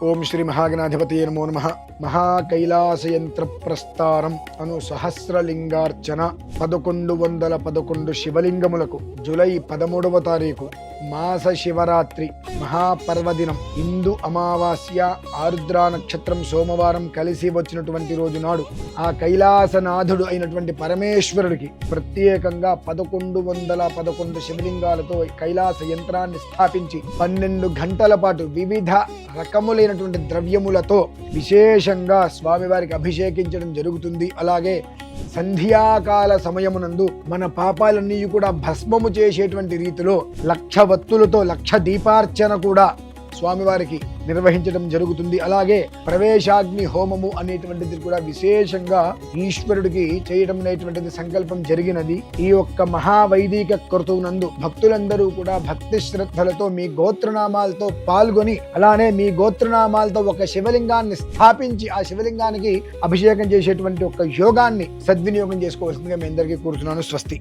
ఓం శ్రీ మహాగణాధిపతయే నమో నమః. మహాకైలాసయంత్ర ప్రస్తారం అను సహస్రలింగార్చన 1111 శివలింగములకు జూలై 13వ తారీఖు మాస శివరాత్రి మహాపర్వదినం ఇందు అమావాస్య ఆరుద్ర నక్షత్రం సోమవారం కలిసి వచ్చినటువంటి రోజు నాడు ఆ కైలాసనాథుడు అయినటువంటి పరమేశ్వరుడికి ప్రత్యేకంగా 1111 శివలింగాలతో కైలాస యంత్రాన్ని స్థాపించి 12 గంటల పాటు వివిధ రకములైనటువంటి ద్రవ్యములతో విశేషంగా స్వామివారికి అభిషేకించడం జరుగుతుంది. అలాగే సంధ్యాకాల సమయమునందు మన పాపాలన్నీ కూడా భస్మము చేసేటువంటి రీతిలో 1,00,000 వత్తులతో 1,00,000 దీపార్చన కూడా స్వామివారికి నిర్వహించడం జరుగుతుంది. అలాగే ప్రవేశాగ్ని హోమము అనేటువంటిది కూడా విశేషంగా ఈశ్వరుడికి చేయడం అనేటువంటిది సంకల్పం జరిగినది. ఈ యొక్క మహావైదిక కృతువునందు భక్తులందరూ కూడా భక్తి శ్రద్ధలతో మీ గోత్రనామాలతో పాల్గొని అలానే మీ గోత్రనామాలతో ఒక శివలింగాన్ని స్థాపించి ఆ శివలింగానికి అభిషేకం చేసేటువంటి ఒక యోగాన్ని సద్వినియోగం చేసుకోవాల్సిందిగా మీ అందరికీ కోరుతున్నాను. స్వస్తి.